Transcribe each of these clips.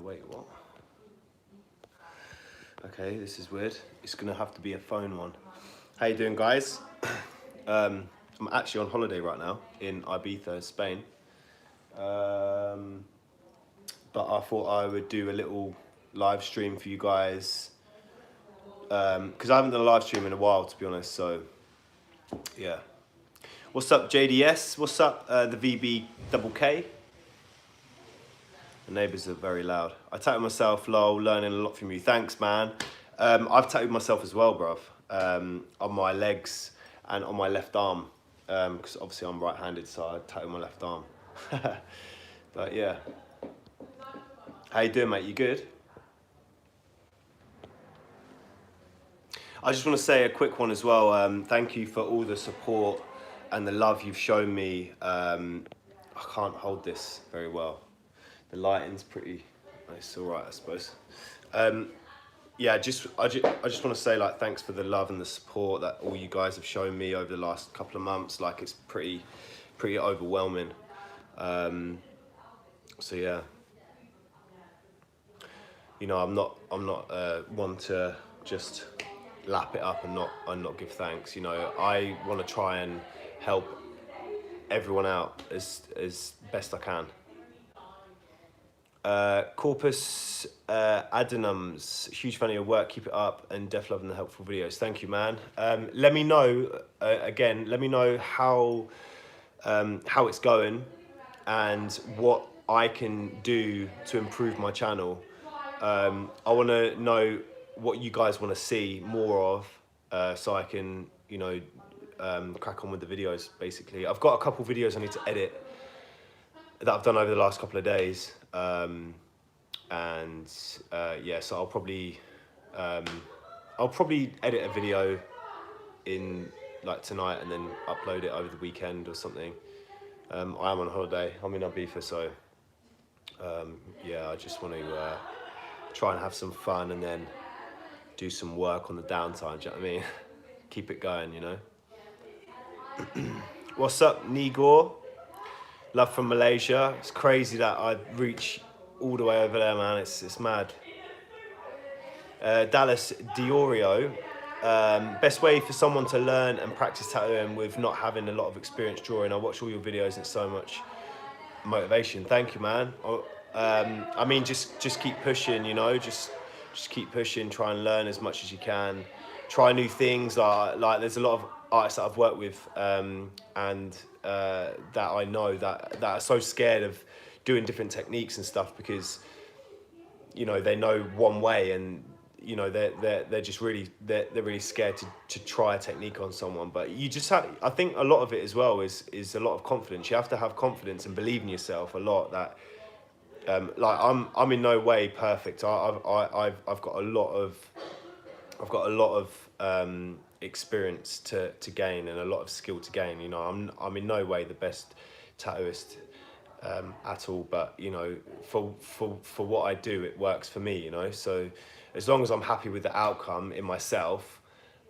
Wait, what? Okay, this is weird. It's gonna have to be a phone one. How you doing, guys? I'm actually on holiday right now in Ibiza, Spain. But I thought I would do a little live stream for you guys. Because I haven't done a live stream in a while, to be honest, so yeah. What's up, JDS? What's up, the VB double K? The neighbours are very loud. I tattooed myself, lol, learning a lot from you. Thanks, man. I've tattooed myself as well, bruv. On my legs and on my left arm. Because obviously I'm right-handed, so I tattooed my left arm. But yeah. How you doing, mate? You good? I just want to say a quick one as well. Thank you for all the support and the love you've shown me. I can't hold this very well. The lighting's pretty, it's all right, I suppose. Yeah, I just want to say, like, thanks for the love and the support that all you guys have shown me over the last couple of months. Like, it's pretty overwhelming. So yeah, you know, I'm not one to just lap it up and not give thanks. You know, I want to try and help everyone out as best I can. Corpus Adenums, huge fan of your work, keep it up, and def loving the helpful videos. Thank you, man. Let me know again. Let me know how it's going and what I can do to improve my channel. I want to know what you guys want to see more of, so I can, you know, crack on with the videos. Basically, I've got a couple videos I need to edit that I've done over the last couple of days, and yeah, so I'll probably edit a video in like tonight and then upload it over the weekend or something. I am on holiday. I'm in Ibiza, so yeah, I just want to try and have some fun and then do some work on the downtime. Do you know what I mean? Keep it going, you know. What's up, Nigor? Love from Malaysia. It's crazy that I reach all the way over there, man. It's mad. Dallas Diorio. Best way for someone to learn and practice tattooing with not having a lot of experience drawing. I watch all your videos and it's so much motivation. Thank you, man. I mean, just keep pushing, you know. Just keep pushing. Try and learn as much as you can. Try new things. Like there's a lot of artists that I've worked with, and that I know that are so scared of doing different techniques and stuff because, you know, they know one way and, you know, they're just really they're really scared to try a technique on someone. But you just have, I think a lot of it as well is a lot of confidence. You have to have confidence and believe in yourself a lot. That like I'm in no way perfect. I've got a lot of experience to gain and a lot of skill to gain. You know, I'm in no way the best tattooist at all, but you know, for what I do, it works for me, you know. So as long as I'm happy with the outcome in myself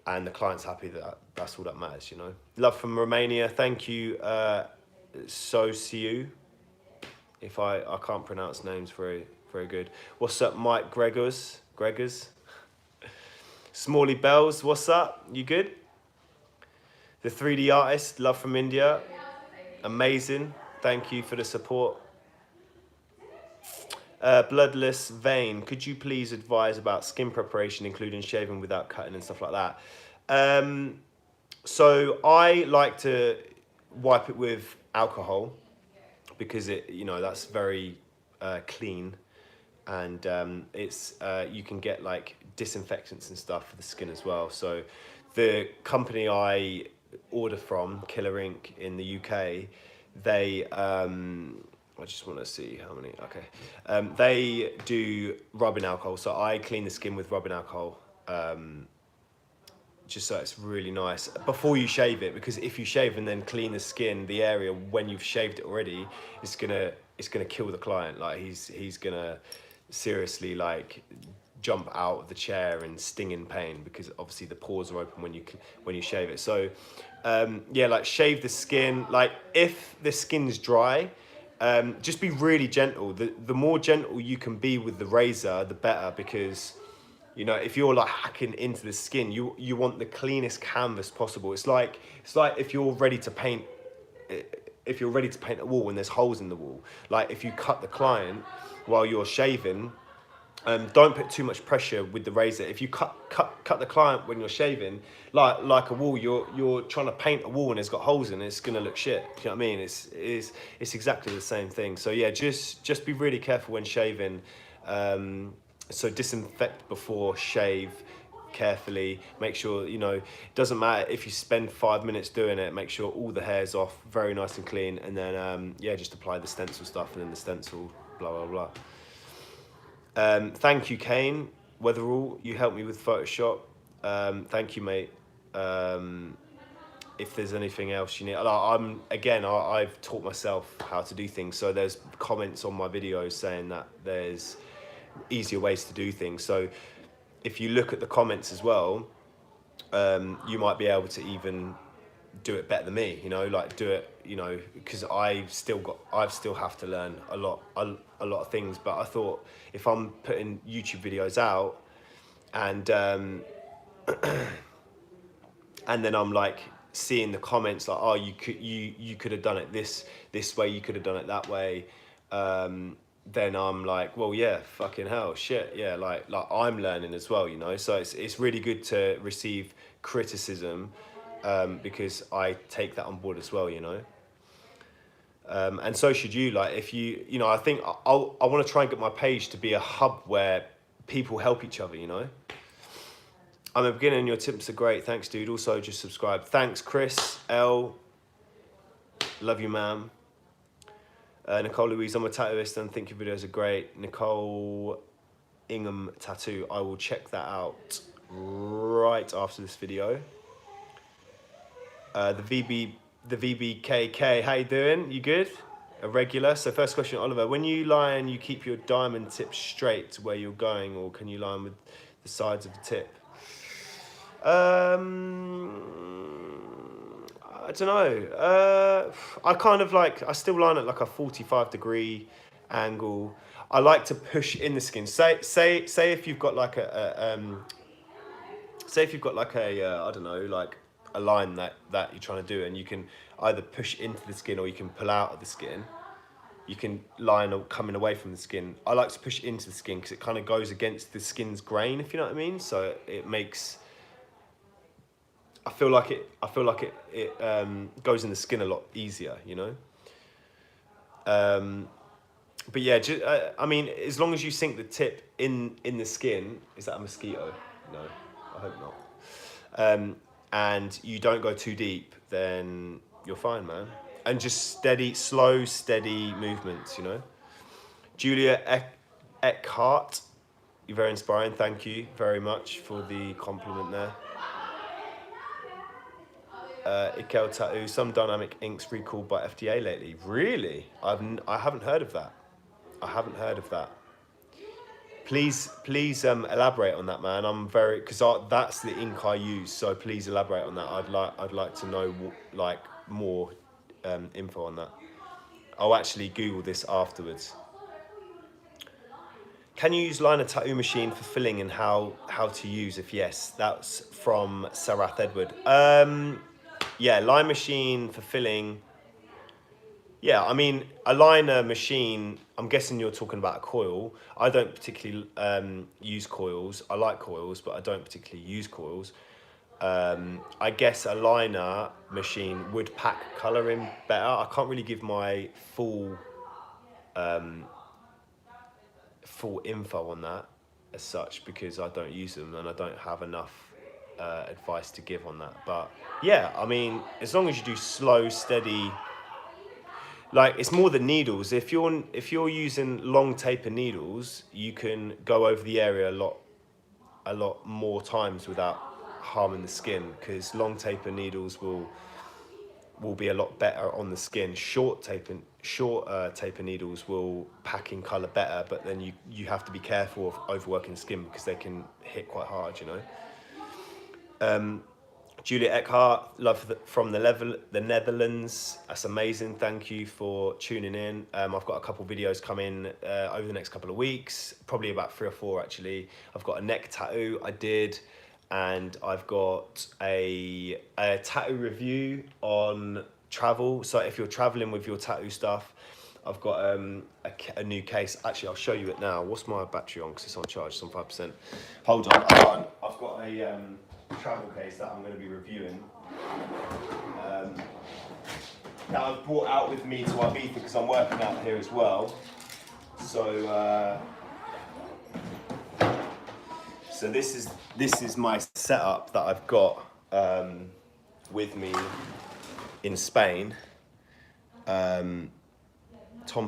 and the client's happy, that's all that matters, you know. Love from Romania. Thank you, Sosiu. If I can't pronounce names very good. What's up, Mike Gregors? Smalley Bells, what's up? You good? The 3D artist, love from India. Amazing. Thank you for the support. Bloodless Vein, could you please advise about skin preparation, including shaving without cutting and stuff like that? So I like to wipe it with alcohol because it, you know, that's very clean, and it's you can get like disinfectants and stuff for the skin as well. So the company I order from, Killer Ink in the UK, they I just want to see how many. Okay, they do rubbing alcohol, so I clean the skin with rubbing alcohol, just so it's really nice before you shave it, because if you shave and then clean the skin, the area when you've shaved it already, it's gonna kill the client. Like he's gonna seriously like jump out of the chair and sting in pain, because obviously the pores are open when you shave it. So yeah, like shave the skin. Like if the skin's dry, just be really gentle. The more gentle you can be with the razor, the better, because you know, if you're like hacking into the skin, you want the cleanest canvas possible. It's like if you're ready to paint, if you're ready to paint a wall and there's holes in the wall. Like if you cut the client while you're shaving, don't put too much pressure with the razor. If you cut the client when you're shaving, like a wall, you're trying to paint a wall and it's got holes in it, it's gonna look shit. Do you know what I mean? It's exactly the same thing. So yeah, just be really careful when shaving. So disinfect before shave carefully. Make sure, you know, it doesn't matter if you spend 5 minutes doing it, make sure all the hair's off, very nice and clean, and then yeah, just apply the stencil stuff and then the stencil, blah blah blah. Thank you, Kane Weatherall. You helped me with Photoshop. Thank you, mate. If there's anything else you need, I've taught myself how to do things. So there's comments on my videos saying that there's easier ways to do things. So if you look at the comments as well, you might be able to even do it better than me, you know, like do it, you know, because I still have to learn a lot of things. But I thought if I'm putting YouTube videos out and and then I'm like seeing the comments like, oh, you could have done it this way, you could have done it that way, then I'm like, well, yeah, fucking hell, shit, yeah, like I'm learning as well, you know. So it's really good to receive criticism, because I take that on board as well, you know. And so should you. Like if you know, I think I want to try and get my page to be a hub where people help each other, you know. I'm a beginner and your tips are great. Thanks, dude. Also, just subscribe. Thanks, Chris L. Love you, ma'am. Nicole Louise, I'm a tattooist and think your videos are great. Nicole Ingham Tattoo. I will check that out right after this video. The VBKK, how you doing? You good? A regular. So first question, Oliver, when you line, you keep your diamond tip straight to where you're going, or can you line with the sides of the tip? I don't know. I kind of like, I still line at like a 45-degree angle. I like to push in the skin. Say if you've got like I don't know, like a line that you're trying to do, and you can either push into the skin or you can pull out of the skin. You can line coming away from the skin. I like to push into the skin because it kind of goes against the skin's grain, if you know what I mean. So it makes, I feel like it goes in the skin a lot easier, you know. But yeah, I mean, as long as you sink the tip in the skin, is that a mosquito? No, I hope not. And you don't go too deep, then you're fine, man. And just slow, steady movements, you know. Julia Eckhart, you're very inspiring. Thank you very much for the compliment there. Ikel Tattoo, some dynamic inks recalled by FDA lately. Really? I haven't heard of that. I haven't heard of that. Please elaborate on that, man. I'm very, because that's the ink I use. So please elaborate on that. I'd like to know like more info on that. I'll actually Google this afterwards. Can you use liner tattoo machine for filling, and how to use if yes? That's from Sarath Edward. Yeah, line machine for filling. Yeah, I mean, a liner machine, I'm guessing you're talking about a coil. I don't particularly use coils. I like coils, but I don't particularly use coils. I guess a liner machine would pack colour in better. I can't really give my full info on that as such, because I don't use them and I don't have enough advice to give on that. But yeah, I mean, as long as you do slow, steady, like it's more the needles. If you're using long taper needles, you can go over the area a lot more times without harming the skin, because long taper needles will be a lot better on the skin. Short taper needles will pack in colour better, but then you have to be careful of overworking the skin because they can hit quite hard, you know. Julia Eckhart, from the Netherlands. That's amazing. Thank you for tuning in. I've got a couple videos coming over the next couple of weeks, probably about 3 or 4 actually. I've got a neck tattoo I did, and I've got a tattoo review on travel. So if you're traveling with your tattoo stuff, I've got a new case. Actually, I'll show you it now. What's my battery on? Because it's on charge, it's on 5%. Hold on, I've got a travel case that I'm going to be reviewing. That I've brought out with me to Ibiza because I'm working out here as well. So, so this is my setup that I've got with me in Spain. Tom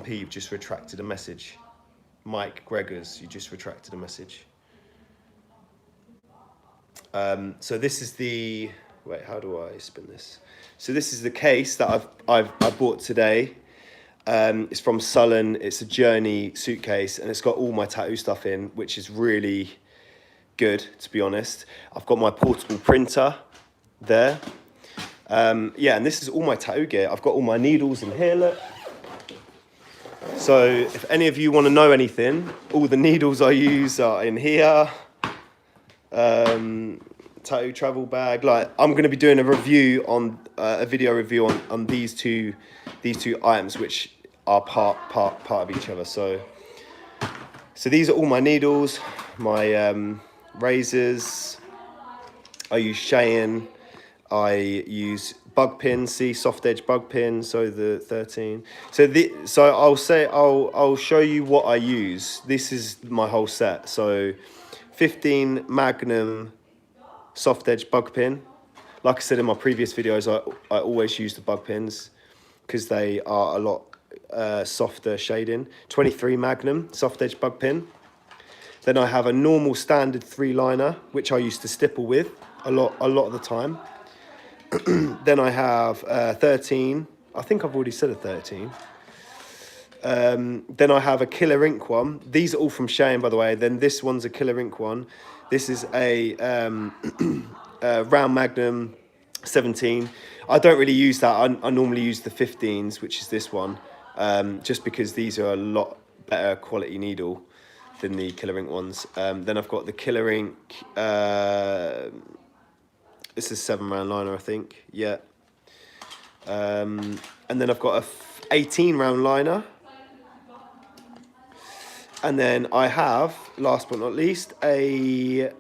Peave just retracted a message. Mike Gregors, you just retracted a message. So this is the, wait, how do I spin this? So this is the case that I bought today. It's from Sullen. It's a Journey suitcase, and it's got all my tattoo stuff in, which is really good, to be honest. I've got my portable printer there. Yeah, and this is all my tattoo gear. I've got all my needles in here, look. So if any of you want to know anything, all the needles I use are in here. Tattoo travel bag. Like, I'm going to be doing a review on a video review on these two items, which are part of each other. So these are all my needles, my razors. I use Cheyenne. I use bug pins, see, soft edge bug pin, so the 13. So I'll show you what I use. This is my whole set. So 15 Magnum soft edge bug pin. Like I said in my previous videos, I always use the bug pins because they are a lot softer shading. 23 Magnum soft edge bug pin. Then I have a normal standard 3-liner, which I used to stipple with a lot of the time. Then I have 13. I think I've already said a 13. Then I have a Killer Ink one. These are all from Cheyenne, by the way. Then this one's a Killer Ink one. This is a Round Magnum 17. I don't really use that. I normally use the 15s, which is this one, just because these are a lot better quality needle than the Killer Ink ones. Then I've got the Killer Ink. This is 7-round liner, I think. Yeah. And then I've got a 18-round liner. And then I have, last but not least, a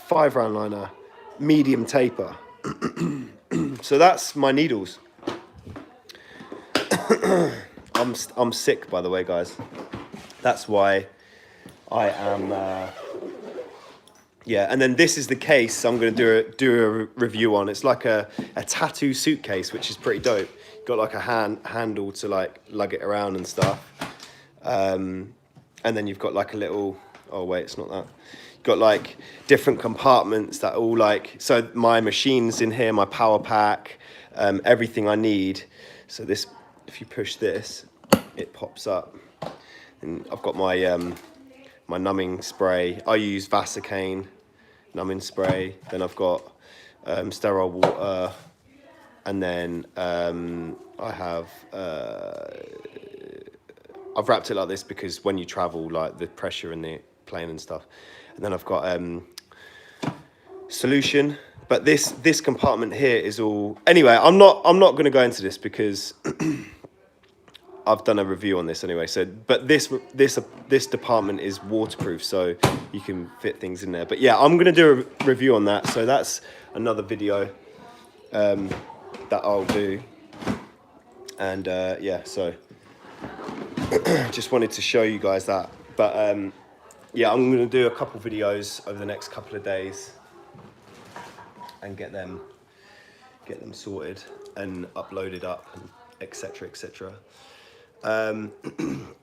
5-round liner, medium taper. So that's my needles. I'm sick, by the way, guys. That's why I am. Yeah, and then this is the case I'm going to do a review on. It's like a tattoo suitcase, which is pretty dope. Got like a handle to like lug it around and stuff. And then you've got like a little, oh wait, it's not that. You've got like different compartments that all like, so my machine's in here, my power pack, everything I need. So this, if you push this, it pops up. And I've got my my numbing spray. I use Vaseline numbing spray. Then I've got sterile water. And then I have, I've wrapped it like this because when you travel, like the pressure in the plane and stuff. And then I've got solution. But this compartment here is all, anyway, I'm not going to go into this because I've done a review on this anyway. So, but this department is waterproof, so you can fit things in there. But yeah, I'm gonna do a review on that. So that's another video that I'll do. And yeah, so just wanted to show you guys that. But yeah, I'm gonna do a couple videos over the next couple of days and get them sorted and uploaded up, and etc. etc.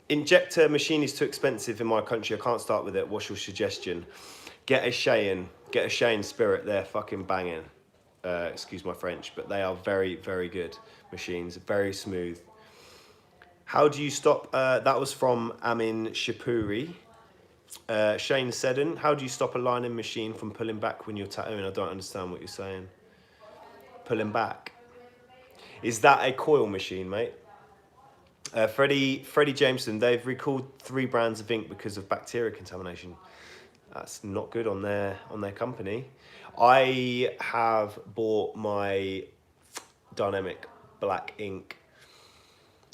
Injector machine is too expensive in my country. I can't start with it. What's your suggestion? Get a Cheyenne Spirit. They're fucking banging. Excuse my French, but they are very, very good machines. Very smooth. How do you stop? That was from Amin Shapuri. Shane Seddon. How do you stop a lining machine from pulling back when you're tattooing? I don't understand what you're saying. pulling back. Is that a coil machine, mate? Freddie Jameson, they've recalled 3 brands of ink because of bacteria contamination. That's not good on their company. I have bought my Dynamic black ink.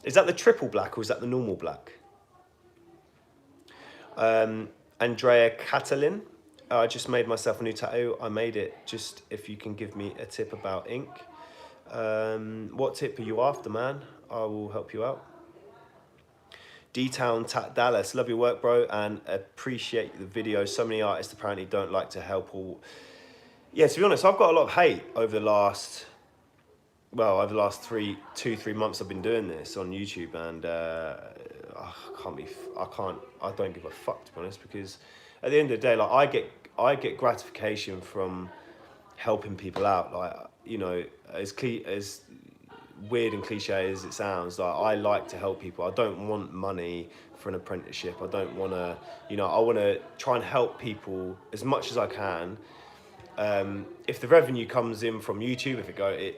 Is that the triple black or is that the normal black? Andrea Catalin, I just made myself a new tattoo. I made it. Just if you can give me a tip about ink. What tip are you after, man? I will help you out. D-Town Tat Dallas, love your work, bro, and appreciate the videos. So many artists apparently don't like to help. Or yeah, to be honest, I've got a lot of hate over the last 2-3 months I've been doing this on YouTube, and I don't give a fuck, to be honest, because at the end of the day, like I get gratification from helping people out. Like, you know, as weird and cliche as it sounds, like I like to help people. I don't want money for an apprenticeship. I don't want to, you know, I want to try and help people as much as I can. If the revenue comes in from YouTube,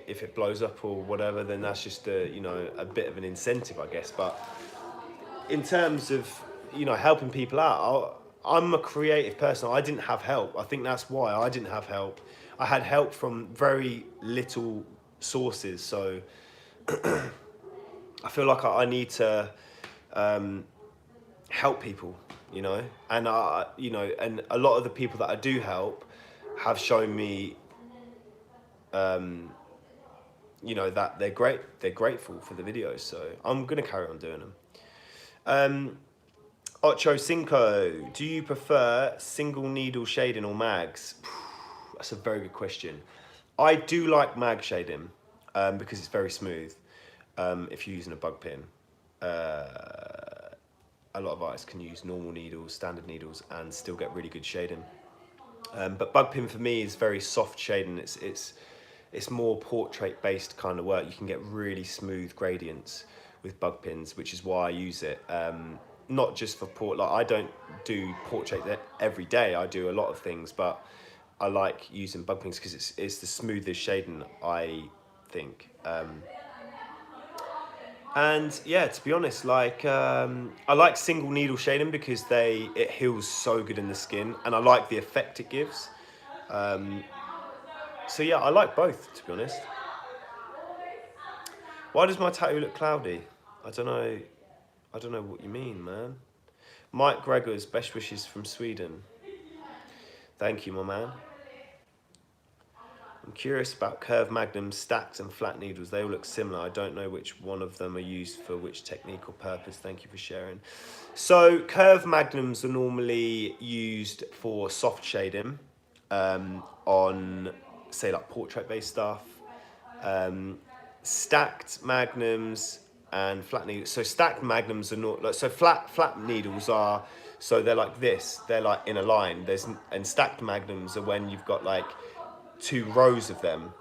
if it blows up or whatever, then that's just a bit of an incentive, I guess. But in terms of, you know, helping people out, I'm a creative person. I didn't have help. I think that's why I didn't have help. I had help from very little sources, so I feel like I need to help people, you know, and and a lot of the people that I do help have shown me, you know, that they're grateful for the videos, so I'm gonna carry on doing them. Ocho Cinco, do you prefer single needle shading or mags? That's a very good question. I do like mag shading because it's very smooth. If you're using a bug pin, a lot of artists can use normal needles, standard needles, and still get really good shading. But bug pin for me is very soft shading. It's more portrait based kind of work. You can get really smooth gradients with bug pins, which is why I use it. Not just for I don't do portrait every day. I do a lot of things, but I like using bug pins because it's the smoothest shading, I think. And yeah, to be honest, like I like single needle shading because it heals so good in the skin, and I like the effect it gives. So yeah, I like both, to be honest. Why does my tattoo look cloudy? I don't know what you mean, man. Mike Gregors, best wishes from Sweden. Thank you, my man. I'm curious about curved magnums, stacked and flat needles. They all look similar. I don't know which one of them are used for which technique or purpose. Thank you for sharing. So curved magnums are normally used for soft shading on, say, like portrait-based stuff. Stacked magnums and flat needles. So stacked magnums are not like, so flat needles are, so they're like this. They're like in a line. And stacked magnums are when you've got like 2 rows of them.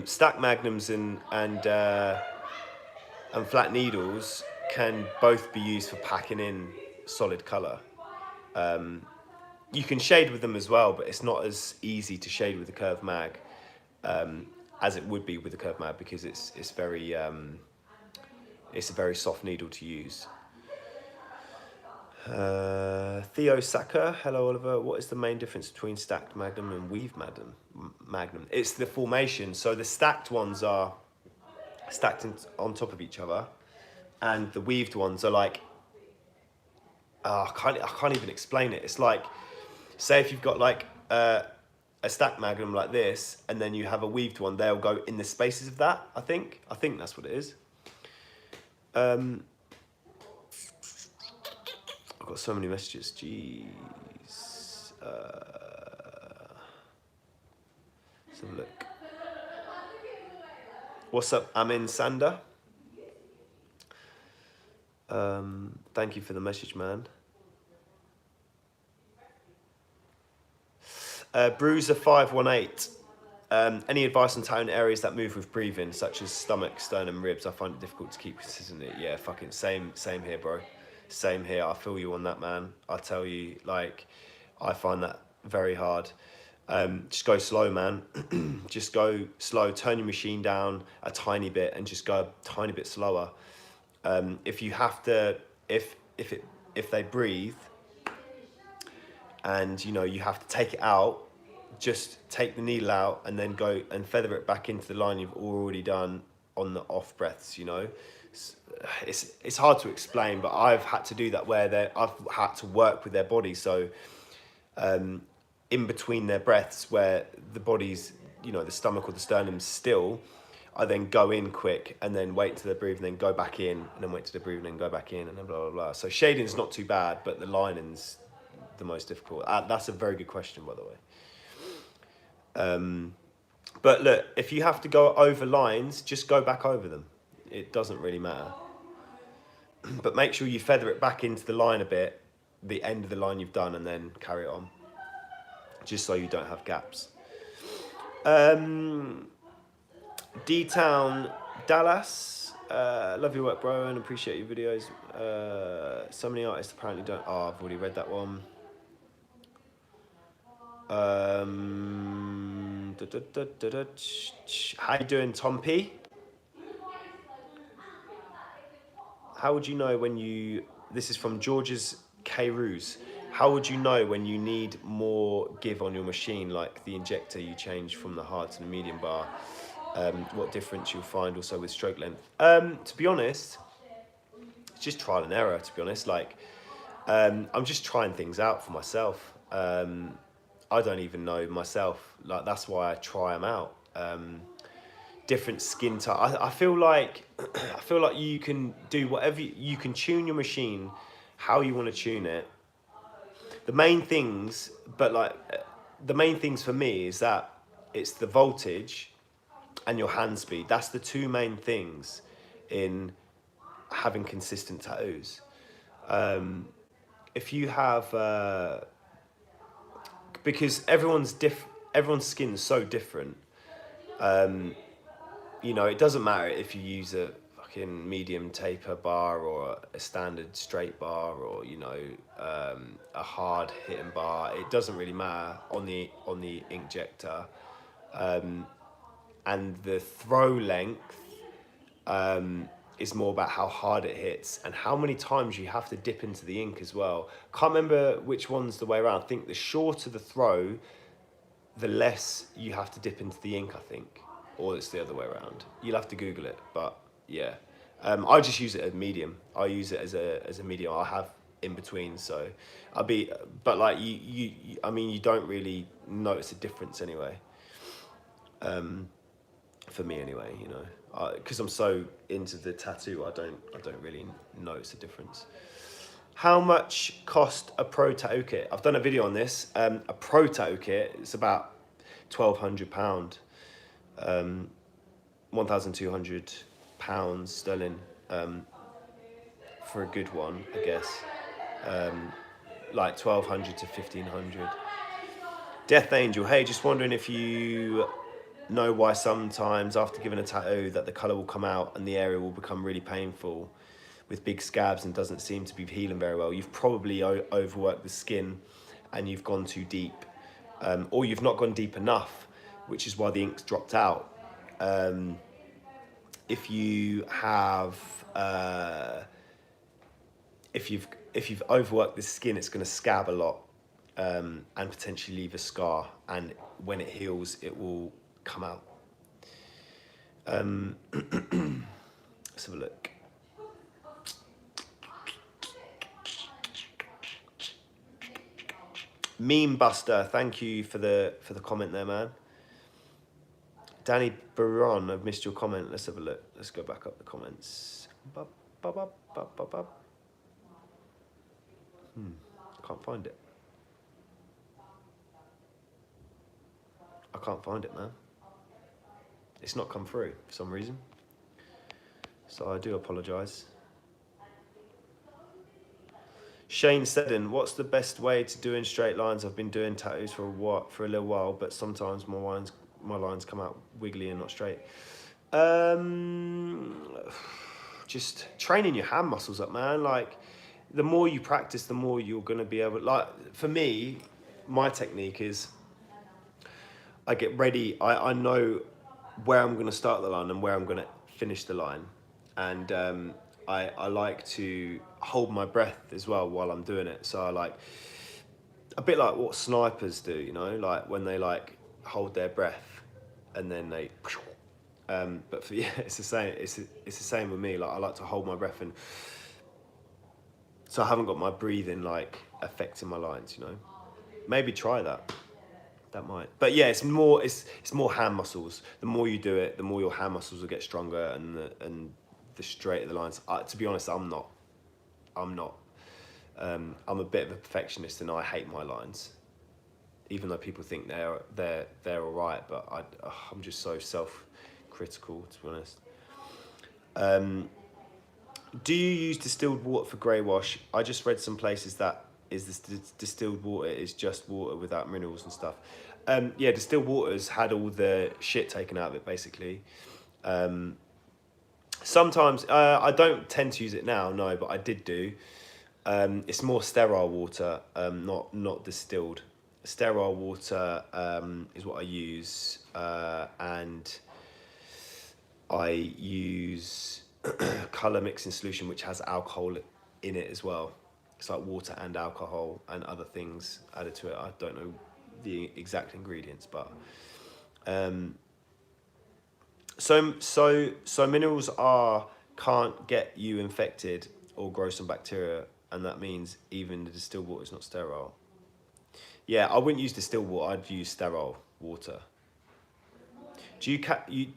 Stacked magnums and flat needles can both be used for packing in solid color. You can shade with them as well, but it's not as easy to shade with the curved mag as it would be with the curved mag, because it's a very soft needle to use. Theo Saka, hello Oliver. What is the main difference between stacked magnum and weaved magnum? It's the formation. So the stacked ones are stacked on top of each other, and the weaved ones are like, I can't even explain it. It's like, say if you've got like a stacked magnum like this, and then you have a weaved one, they'll go in the spaces of that. I think that's what it is. I've got so many messages. Jeez. Let's have a look. What's up, Amin Sander? Thank you for the message, man. Bruiser518. Any advice on tattooing areas that move with breathing, such as stomach, sternum, ribs? I find it difficult to keep consistently. Yeah, fucking same here, bro. Same here. I feel you on that, man. I tell you, like, I find that very hard. Just go slow, man. Just go slow. Turn your machine down a tiny bit and just go a tiny bit slower. If you have to, if they breathe, and you have to take it out, just take the needle out and then go and feather it back into the line you've already done on the off breaths. It's hard to explain, but I've had to do that where I've had to work with their body. So in between their breaths, where the body's, the stomach or the sternum's still, I then go in quick and then wait till they breathe and then go back in and then wait till they breathe and then go back in and then blah, blah, blah. So shading's not too bad, but the lining's the most difficult. That's a very good question, by the way. But look, if you have to go over lines, just go back over them. It doesn't really matter. But make sure you feather it back into the line a bit, the end of the line you've done, and then carry it on, just so you don't have gaps. D-Town Dallas, love your work, bro, and appreciate your videos. So many artists apparently don't. Oh, I've already read that one. How you doing, Tom P? How would you know when you... This is from George's K. Ruse. How would you know when you need more give on your machine, like the injector you change from the hard to the medium bar? What difference you'll find also with stroke length? To be honest, it's just trial and error, to be honest. I'm just trying things out for myself. I don't even know myself. That's why I try them out. Different skin type. I feel like you can do whatever you can tune your machine how you want to tune it. The main things for me is that it's the voltage and your hand speed. That's the two main things in having consistent tattoos. If you have because everyone's skin's so different. It doesn't matter if you use a fucking medium taper bar or a standard straight bar or a hard hitting bar. It doesn't really matter on the injector, and the throw length is more about how hard it hits and how many times you have to dip into the ink as well. Can't remember which one's the way around. I think the shorter the throw, the less you have to dip into the ink, I think. Or it's the other way around. You'll have to Google it, but yeah. I just use it as medium. I use it as a medium. I have in between, so but you don't really notice a difference anyway. For me anyway, because I'm so into the tattoo, I don't really notice a difference. How much cost a pro tattoo kit? I've done a video on this. A pro tattoo kit, it's about £1,200, £1,200 sterling, for a good one, I guess. Like 1,200 to 1,500. Death Angel, hey, just wondering if you know why sometimes after giving a tattoo that the colour will come out and the area will become really painful with big scabs and doesn't seem to be healing very well. You've probably overworked the skin and you've gone too deep, or you've not gone deep enough, which is why the ink's dropped out. If you have, if you've overworked the skin, it's going to scab a lot, and potentially leave a scar, and when it heals, it will come out. Let's have a look. Meme Buster, thank you for the comment there, man. Danny Baron, I've missed your comment. Let's have a look. Let's go back up the comments. Can't find it. I can't find it, man. It's not come through for some reason. So I do apologise. Shane Seddon, what's the best way to do in straight lines? I've been doing tattoos for a little while, but sometimes my lines come out wiggly and not straight. Just training your hand muscles up, man. Like, the more you practice, the more you're gonna be able. Like, for me, my technique is I get ready. I know where I'm going to start the line and where I'm going to finish the line. And I like to hold my breath as well while I'm doing it. So I like, a bit like what snipers do, you know, like when they like hold their breath and then they, but for, yeah, it's the same. It's the same with me. Like I like to hold my breath, and so I haven't got my breathing like affecting my lines, you know. Maybe try that. That might. But yeah, it's more hand muscles. The more you do it, the more your hand muscles will get stronger, and the straighter the lines. To be honest, I'm not. I'm a bit of a perfectionist, and I hate my lines. Even though people think they're all right, but I'm just so self-critical, to be honest. Do you use distilled water for grey wash? I just read some places that this distilled water is just water without minerals and stuff. Yeah, distilled water's had all the shit taken out of it, basically. Sometimes, I don't tend to use it now, no, but I did do. It's more sterile water, not distilled. Sterile water is what I use, and I use colour mixing solution which has alcohol in it as well. It's like water and alcohol and other things added to it. I don't know the exact ingredients, but so minerals can't get you infected or grow some bacteria, and that means even the distilled water is not sterile. Yeah, I wouldn't use distilled water. I'd use sterile water. Do you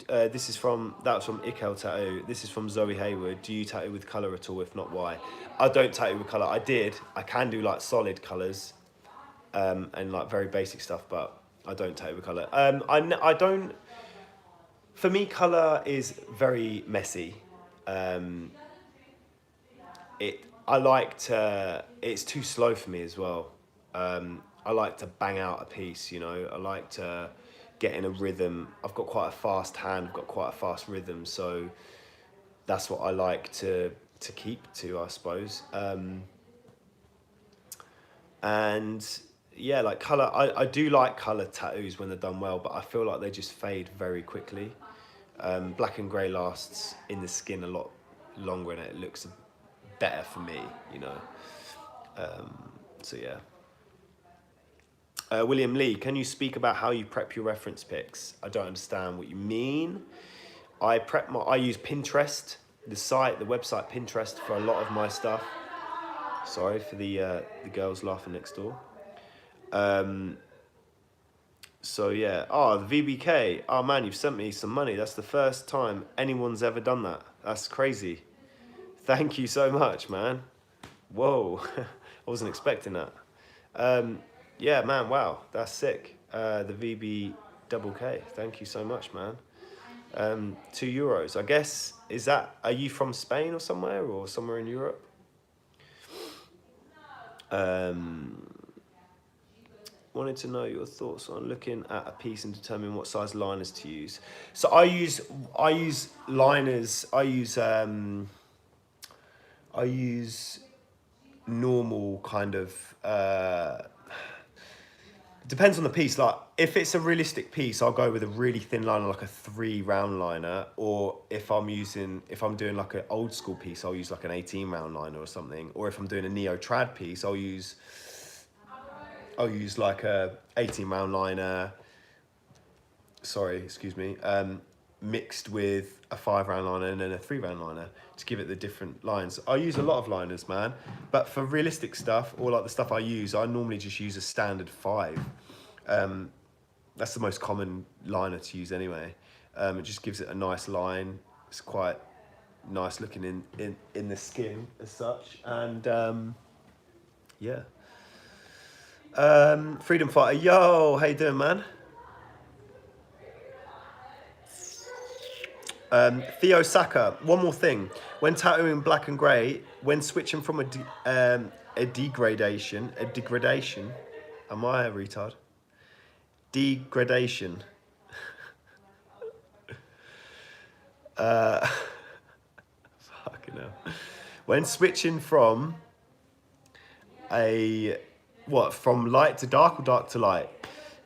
this is from Ikel Tattoo. This is from Zoe Hayward. Do you tattoo with colour at all? If not, why? I don't tattoo with colour. I can do like solid colours, and like very basic stuff, but I don't tattoo with colour. I don't. For me, colour is very messy. It's too slow for me as well. I like to bang out a piece, you know. I like to get in a rhythm. I've got quite a fast hand, I've got quite a fast rhythm, so that's what I like to keep to, I suppose. And yeah, like colour, I do like colour tattoos when they're done well, but I feel like they just fade very quickly. Black and grey lasts in the skin a lot longer and it looks better for me, you know. So yeah. William Lee, can you speak about how you prep your reference pics? I don't understand what you mean. I use Pinterest, the website Pinterest for a lot of my stuff. Sorry for the girls laughing next door. So yeah, the VBK. Oh man, you've sent me some money. That's the first time anyone's ever done that. That's crazy. Thank you so much, man. Whoa, I wasn't expecting that. Yeah, man, wow, that's sick. The VB double K. Thank you so much, man. €2. I guess, are you from Spain or somewhere in Europe? Wanted to know your thoughts on looking at a piece and determining what size liners to use. So I use liners. I use normal kind of. Depends on the piece. Like if it's a realistic piece, I'll go with a really thin liner, like a 3 round liner. Or if I'm doing like an old school piece, I'll use like an 18 round liner or something. Or if I'm doing a neo trad piece, I'll use like a 18 round liner. Sorry, excuse me. Mixed with a 5 round liner and then a 3 round liner to give it the different lines. I use a lot of liners, man, but for realistic stuff or like the stuff I normally just use a standard 5. That's the most common liner to use anyway. It just gives it a nice line. It's quite nice looking in the skin as such, and yeah. Freedom Fighter, yo, how you doing, man? Theo Saka, one more thing. When tattooing black and grey, when switching from a degradation, am I a retard? Degradation. Fucking hell. When switching from from light to dark or dark to light?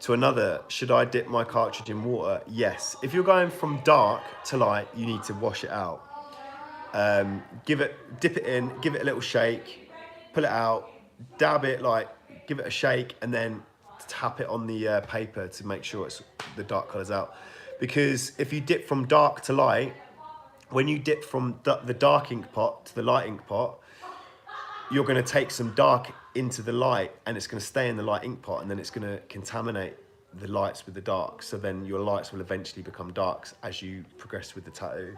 To another, should I dip my cartridge in water? Yes. If you're going from dark to light, you need to wash it out. Dip it in, give it a little shake, pull it out, dab it, like give it a shake, and then tap it on the paper to make sure it's the dark colours out. Because if you dip from dark to light, when you dip from the dark ink pot to the light ink pot, you're going to take some dark into the light, and it's going to stay in the light ink pot, and then it's going to contaminate the lights with the dark. So then your lights will eventually become darks as you progress with the tattoo.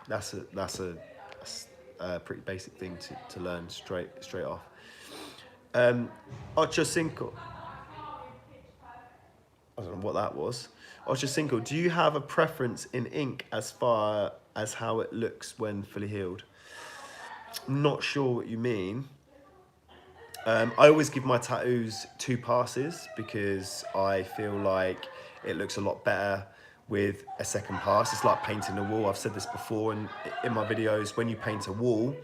That's a pretty basic thing to learn straight off. Ocho Cinco. I don't know what that was. Ocho Cinco. Do you have a preference in ink as far as how it looks when fully healed? I'm not sure what you mean. I always give my tattoos 2 passes because I feel like it looks a lot better with a second pass. It's like painting a wall. I've said this before in my videos. When you paint a wall,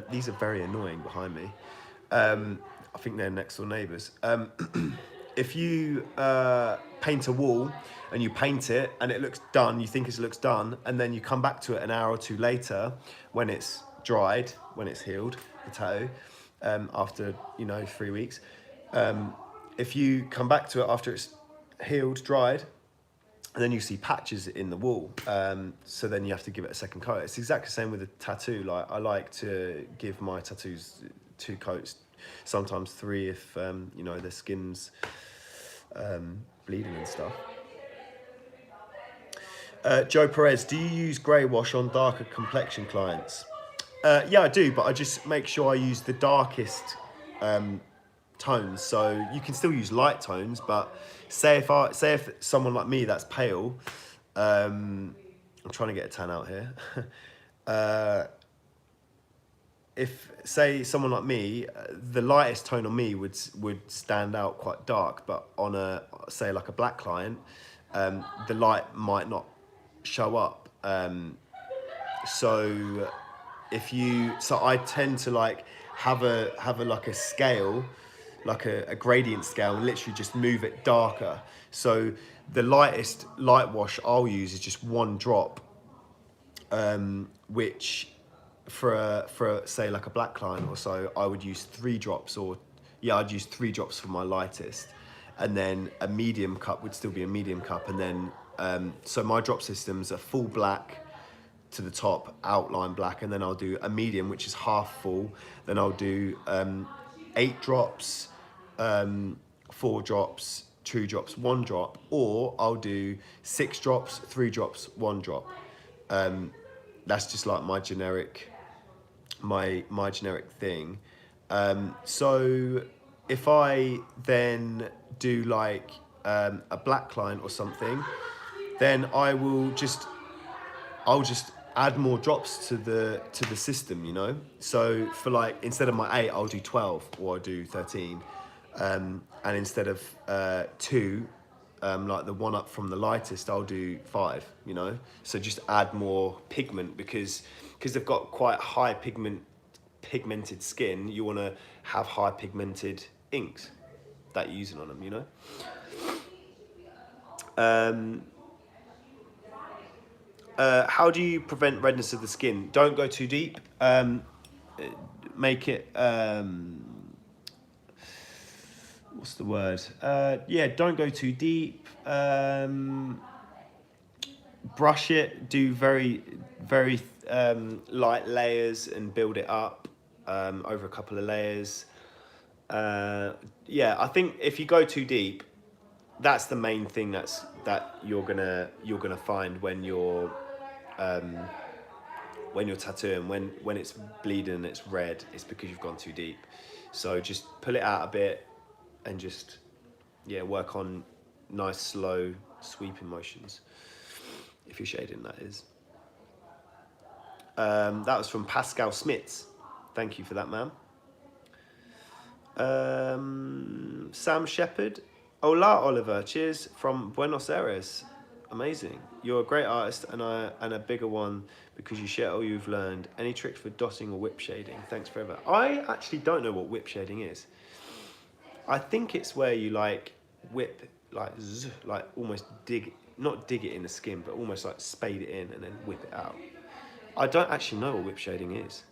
these are very annoying behind me. I think they're next door neighbours. If you paint a wall and you paint it and it looks done, you think it looks done, and then you come back to it an hour or 2 later when it's dried, when it's healed, the tattoo, after 3 weeks. If you come back to it after it's healed, dried, and then you see patches in the wall, so then you have to give it a second coat. It's exactly the same with a tattoo. Like I like to give my tattoos 2 coats, sometimes 3 if the skin's bleeding and stuff. Joe Perez, do you use grey wash on darker complexion clients? Yeah, I do, but I just make sure I use the darkest tones. So you can still use light tones, but say if someone like me that's pale, I'm trying to get a tan out here. If say someone like me, the lightest tone on me would stand out quite dark, but on say like a black client, the light might not show up. So I tend to like have a like a scale, like a gradient scale, and literally just move it darker. So the lightest light wash I'll use is just 1 drop, which for say like a black client or so, I would use 3 drops, or I'd use 3 drops for my lightest, and then a medium cup would still be a medium cup, and then so my drop systems are full black to the top, outline black, and then I'll do a medium, which is half full. Then I'll do 8 drops, 4 drops, 2 drops, 1 drop, or I'll do 6 drops, 3 drops, 1 drop. That's just like my generic thing. So if I then do like a black client or something, then I'll just add more drops to the system, So for like, instead of my 8, I'll do 12, or I'll do 13. And instead of 2, like the one up from the lightest, I'll do 5, So just add more pigment, because they've got quite high pigmented skin. You want to have high pigmented inks that you're using on them, How do you prevent redness of the skin? Don't go too deep. Make it, what's the word? Don't go too deep. Brush it, do very, very light layers and build it up over a couple of layers. I think if you go too deep, that's the main thing that you're gonna find when you're tattooing. When it's bleeding and it's red, it's because you've gone too deep. So just pull it out a bit and just work on nice slow sweeping motions, if you're shading, that is. That was from Pascal Smits. Thank you for that, man. Sam Shepherd. Hola, Oliver. Cheers from Buenos Aires. Amazing. You're a great artist and a bigger one because you share all you've learned. Any tricks for dotting or whip shading? Thanks forever. I actually don't know what whip shading is. I think it's where you like whip, like like almost not dig it in the skin, but almost like spade it in and then whip it out. I don't actually know what whip shading is.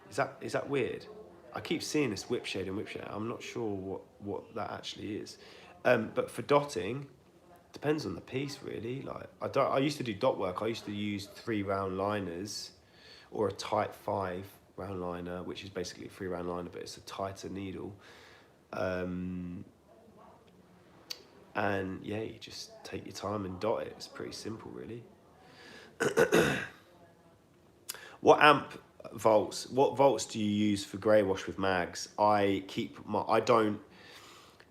Is that weird? I keep seeing this whip shade and whip shade. I'm not sure what that actually is. But for dotting, depends on the piece really. Like I used to do dot work. I used to use 3 round liners, or a tight 5 round liner, which is basically a 3 round liner, but it's a tighter needle. And yeah, you just take your time and dot it. It's pretty simple, really. What volts do you use for grey wash with mags? I don't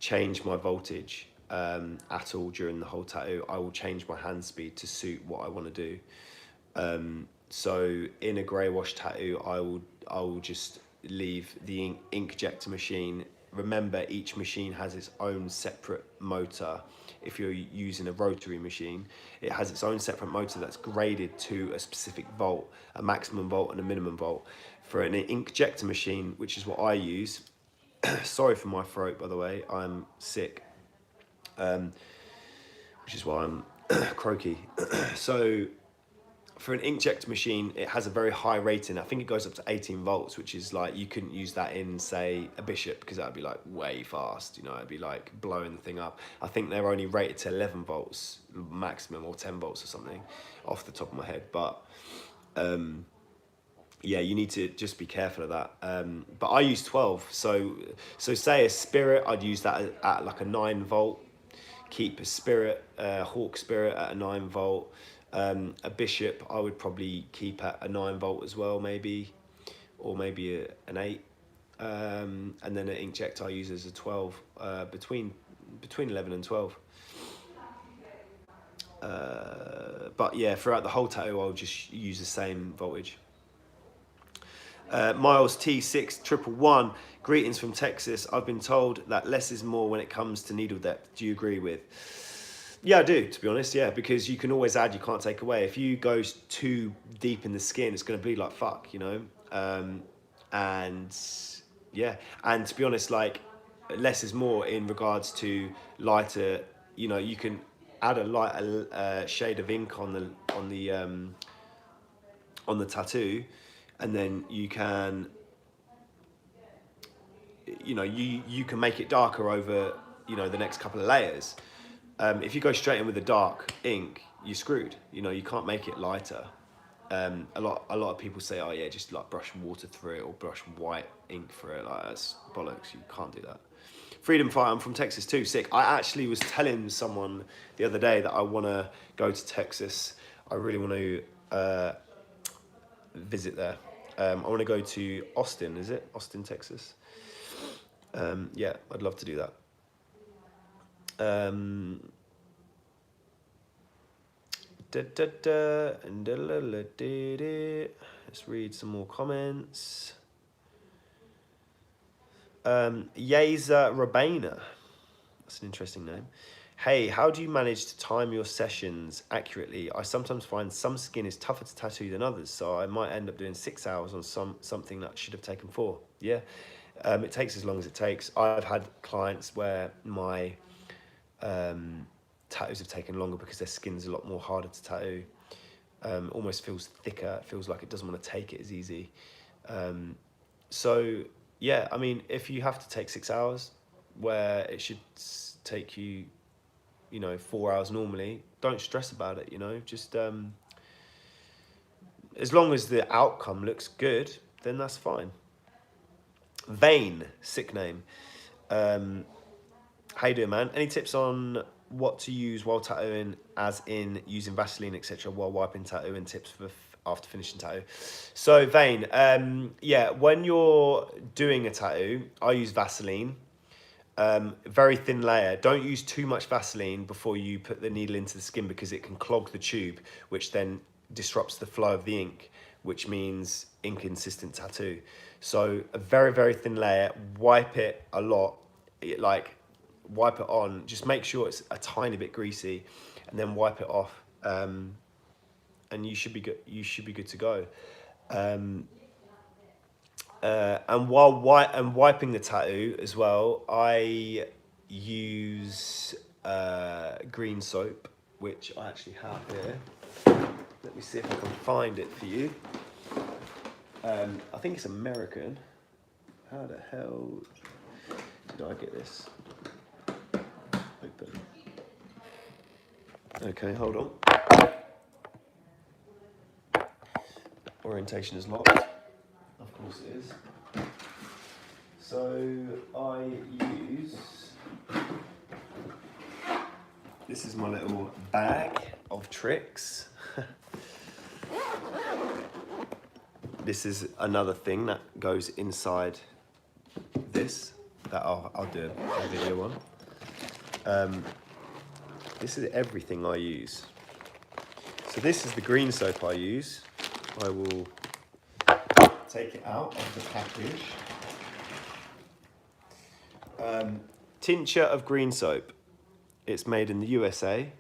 change my voltage at all during the whole tattoo. I will change my hand speed to suit what I want to do. So in a grey wash tattoo, I will just leave the inkjector machine. Remember, each machine has its own separate motor. If you're using a rotary machine, it has its own separate motor that's graded to a specific volt, a maximum volt and a minimum volt. For an inkjector machine, which is what I use, sorry for my throat, by the way, I'm sick, which is why I'm croaky. So for an inkjet machine, it has a very high rating. I think it goes up to 18 volts, which is like, you couldn't use that in, say, a Bishop, because that would be like way fast, you know, it'd be like blowing the thing up. I think they're only rated to 11 volts maximum, or 10 volts or something, off the top of my head. But yeah, you need to just be careful of that. But I use 12. So say a Spirit, I'd use that at like a 9 volt. Keep a Spirit, Hawk Spirit at a 9 volt. A Bishop I would probably keep at a 9 volt as well, maybe, or maybe an 8. And then an inkjet I use as a 12, between 11 and 12. But yeah, throughout the whole tattoo I'll just use the same voltage. Miles T6111, greetings from Texas. I've been told that less is more when it comes to needle depth. Do you agree with? Yeah, I do, to be honest, yeah, because you can always add, you can't take away. If you go too deep in the skin, it's going to bleed like fuck, you know? And yeah, and to be honest, like, less is more in regards to lighter, you know, you can add a lighter shade of ink on the tattoo, and then you can, you know, you can make it darker over, you know, the next couple of layers. If you go straight in with a dark ink, you're screwed. You know, you can't make it lighter. A lot of people say, oh yeah, just like brush water through it or brush white ink through it. Like, that's bollocks. You can't do that. Freedom Fighter, I'm from Texas too. Sick. I actually was telling someone the other day that I want to go to Texas. I really want to visit there. I want to go to Austin. Is it Austin, Texas? Yeah, I'd love to do that. Let's read some more comments. Yeza Rabena, that's an interesting name. Hey, how do you manage to time your sessions accurately? I sometimes find some skin is tougher to tattoo than others, so I might end up doing 6 hours on something that should have taken 4. Yeah, it takes as long as it takes. I've had clients where my tattoos have taken longer because their skin's a lot more harder to tattoo. Almost feels thicker. It feels like it doesn't want to take it as easy. So yeah, I mean, if you have to take 6 hours where it should take you, you know, 4 hours normally, don't stress about it, you know, just as long as the outcome looks good, then that's fine. Vane, sick name. How you doing, man? Any tips on what to use while tattooing, as in using Vaseline, etc., while wiping tattoo, and tips for after finishing tattoo? So, Vane, yeah, when you're doing a tattoo, I use Vaseline. Very thin layer. Don't use too much Vaseline before you put the needle into the skin, because it can clog the tube, which then disrupts the flow of the ink, which means inconsistent tattoo. So a very, very thin layer, wipe it a lot, wipe it on, just make sure it's a tiny bit greasy, and then wipe it off, and you should be good. You should be good to go. And while wiping the tattoo as well, I use green soap, which I actually have here. Let me see if I can find it for you. I think it's American. How the hell did I get this? Open. Okay, hold on. Orientation is locked. Of course it is. So I use, this is my little bag of tricks. This is another thing that goes inside this that I'll do a video on. This is everything I use. So this is the green soap I use. I will take it out of the package. Tincture of green soap. It's made in the USA.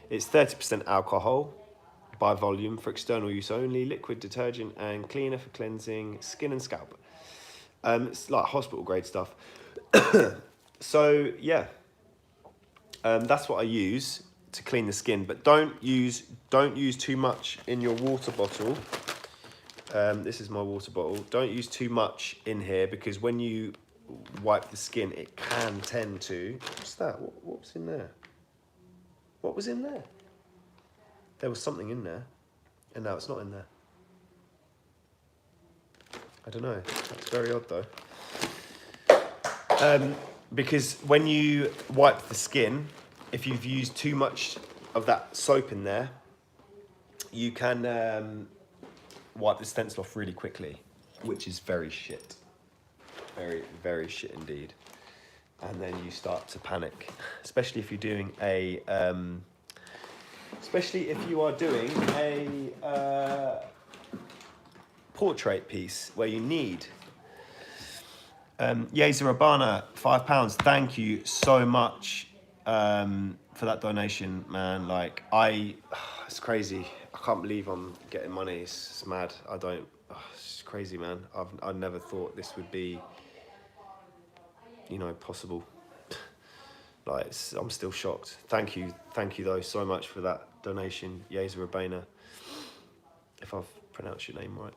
It's 30% alcohol by volume for external use only, liquid detergent and cleaner for cleansing skin and scalp. It's like hospital grade stuff. So yeah, that's what I use to clean the skin, but don't use too much in your water bottle. This is my water bottle. Don't use too much in here, because when you wipe the skin, it can tend to... What's that? What was in there? What was in there? There was something in there, and now it's not in there. I don't know. That's very odd, though. Because when you wipe the skin, if you've used too much of that soap in there, you can wipe the stencil off really quickly, which is very shit. Very, very shit indeed. And then you start to panic, especially if you're doing a, portrait piece where you need. Yeza Urbana, £5. Thank you so much for that donation, man. Like, it's crazy. I can't believe I'm getting money. It's mad. It's crazy, man. I never thought this would be, possible. Like, I'm still shocked. Thank you though so much for that donation, Yeza Urbana, if I've pronounced your name right.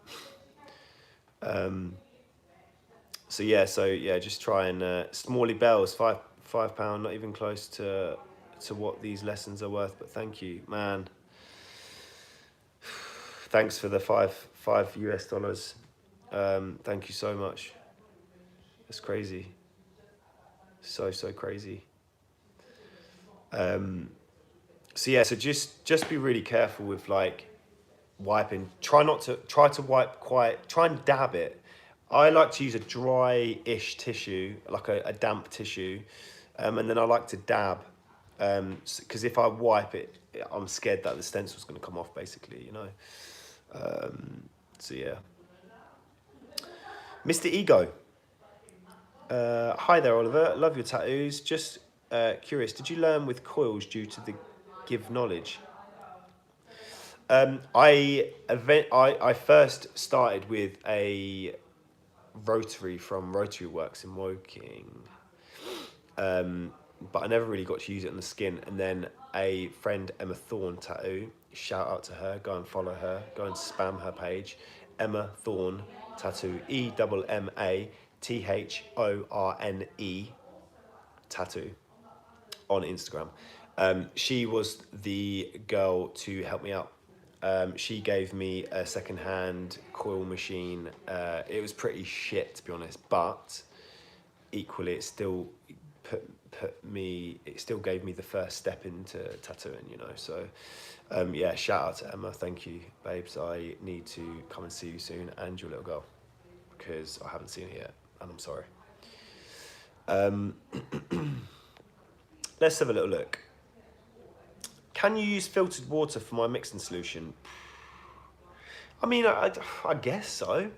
So yeah, just try and Smalley Bells, £5, not even close to what these lessons are worth, but thank you, man. Thanks for the five US dollars. Thank you so much. That's crazy. So crazy. So yeah, so just be really careful with like wiping. Try to wipe try and dab it. I like to use a dry-ish tissue, like a damp tissue, and then I like to dab, because if I wipe it, I'm scared that the stencil's going to come off, basically, So yeah. Mr. Ego. Hi there, Oliver. Love your tattoos. Just curious, did you learn with coils due to the give knowledge? I first started with a rotary from Rotary Works in Woking, but I never really got to use it on the skin. And then a friend, Emma Thorne Tattoo, shout out to her, go and follow her, go and spam her page, Emma Thorne Tattoo, EMMATHORNE Tattoo on Instagram. She was the girl to help me out. She gave me a second-hand coil machine. It was pretty shit, to be honest, but equally it still it still gave me the first step into tattooing, so yeah, shout out to Emma. Thank you, babes. I need to come and see you soon, and your little girl, because I haven't seen her yet, and I'm sorry. Let's have a little look. Can you use filtered water for my mixing solution? I mean, I guess so.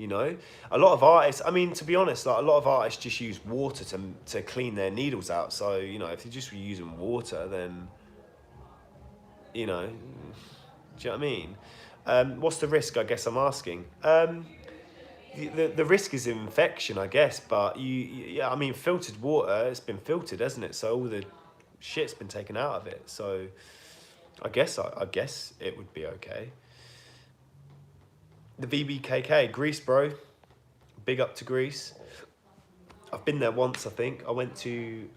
A lot of artists, to be honest, like a lot of artists just use water to clean their needles out. So, if they're just using water, then, do you know what I mean? What's the risk, I guess I'm asking? the risk is infection, I guess. But yeah, I mean, filtered water, it's been filtered, hasn't it? So all the shit's been taken out of it. So I guess it would be okay. The VBKK, Greece, bro. Big up to Greece. I've been there once, I think. I went to.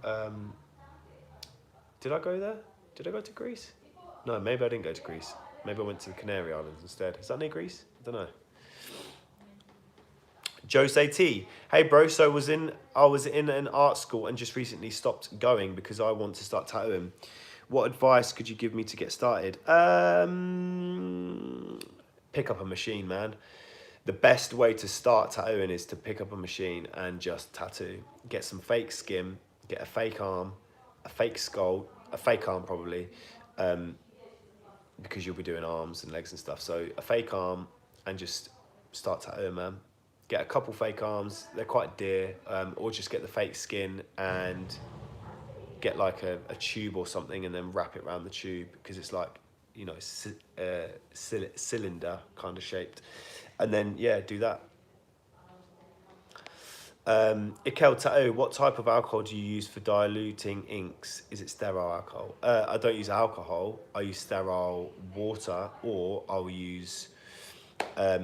Did I go there? Did I go to Greece? No, maybe I didn't go to Greece. Maybe I went to the Canary Islands instead. Is that near Greece? I don't know. Jose T. Hey bro, so I was in an art school and just recently stopped going because I want to start tattooing. What advice could you give me to get started? Pick up a machine, man. The best way to start tattooing is to pick up a machine and just tattoo. Get some fake skin, get a fake arm, a fake skull, a fake arm probably, because you'll be doing arms and legs and stuff. So a fake arm and just start tattooing, man. Get a couple fake arms, they're quite dear, or just get the fake skin and get like a tube or something and then wrap it around the tube because it's like, you know, cylinder kind of shaped. And then, yeah, do that. Ikel Tattoo, what type of alcohol do you use for diluting inks? Is it sterile alcohol? I don't use alcohol. I use sterile water, or I'll use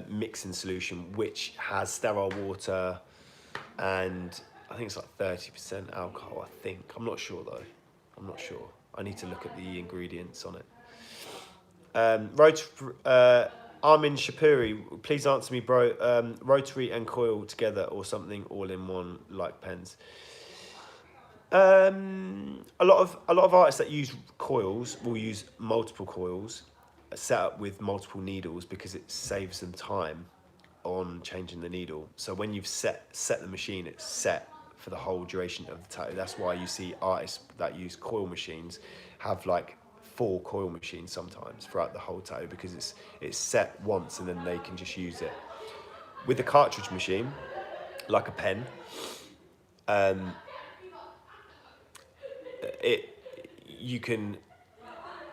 mixing solution, which has sterile water and I think it's like 30% alcohol, I think. I'm not sure though. I'm not sure. I need to look at the ingredients on it. Armin Shapuri, please answer me, bro. Rotary and coil together or something all in one, like pens. A lot of artists that use coils will use multiple coils set up with multiple needles because it saves them time on changing the needle. So when you've set the machine, it's set for the whole duration of the tattoo. That's why you see artists that use coil machines have like 4 coil machines sometimes throughout the whole tattoo because it's set once and then they can just use it. With a cartridge machine, like a pen,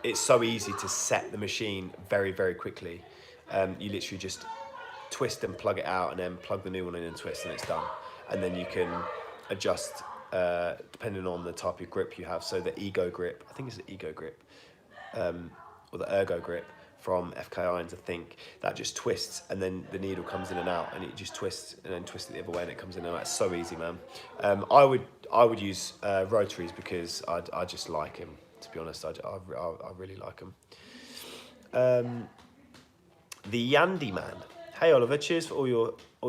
it's so easy to set the machine very, very quickly. You literally just twist and plug it out and then plug the new one in and twist and it's done. And then you can adjust depending on the type of grip you have. So the Ego grip, I think it's the Ego grip, or the Ergo grip from FK Irons, I think, that just twists and then the needle comes in and out and it just twists and then twists it the other way and it comes in and out. It's so easy, man. I would use rotaries because I just like them. To be honest, I really like them. The Yandy Man. Hey Oliver, cheers for all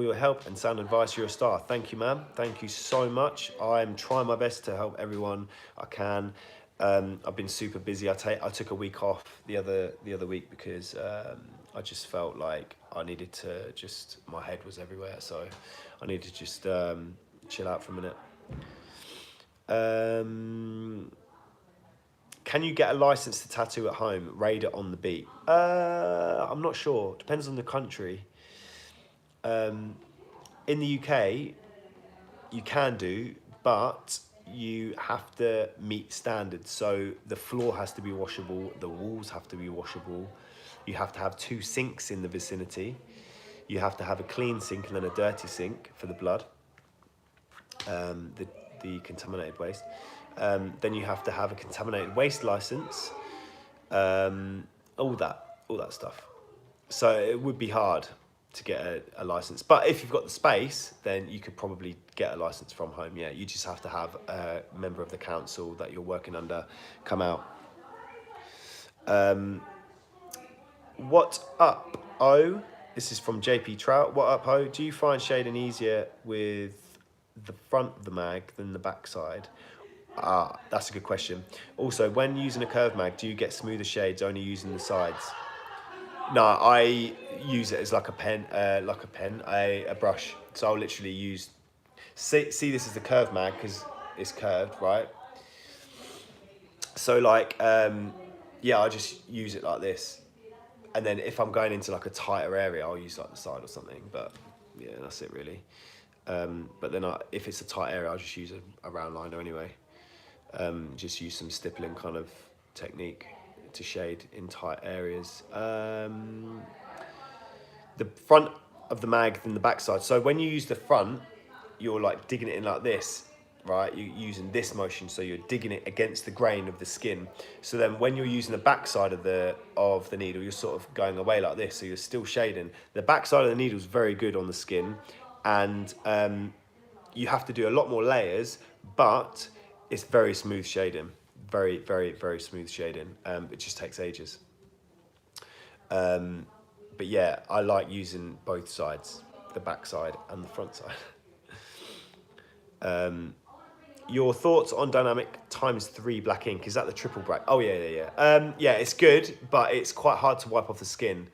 your help and sound advice. You're a star. Thank you, man. Thank you so much. I'm trying my best to help everyone I can. I've been super busy. I took a week off the other week because I just felt like I needed to my head was everywhere, so I needed to just chill out for a minute. Can you get a license to tattoo at home? Raider on the beat. I'm not sure. Depends on the country. In the UK, you can do, but you have to meet standards. So the floor has to be washable. The walls have to be washable. You have to have 2 sinks in the vicinity. You have to have a clean sink and then a dirty sink for the blood, the contaminated waste. Then you have to have a contaminated waste license, all that stuff. So it would be hard to get a license, but if you've got the space, then you could probably get a license from home. Yeah, you just have to have a member of the council that you're working under come out. What up, O? This is from JP Trout. What up, O? Do you find shading easier with the front of the mag than the back side? That's a good question. Also, when using a curve mag, do you get smoother shades only using the sides? No, I use it as like a pen, a brush. So I'll literally use, see this is the curve mag because it's curved, right? So like, yeah, I just use it like this. And then if I'm going into like a tighter area, I'll use like the side or something. But yeah, that's it really. But then if it's a tight area, I'll just use a round liner anyway. Just use some stippling kind of technique to shade in tight areas. The front of the mag than the backside. So when you use the front, you're like digging it in like this, right? You're using this motion, so you're digging it against the grain of the skin. So then when you're using the backside of the needle, you're sort of going away like this, so you're still shading. The backside of the needle is very good on the skin, and you have to do a lot more layers, but it's very smooth shading. Very, very, very smooth shading. It just takes ages. But yeah, I like using both sides, the back side and the front side. Your thoughts on dynamic ×3 black ink? Is that the triple black? Oh yeah. Yeah, it's good, but it's quite hard to wipe off the skin.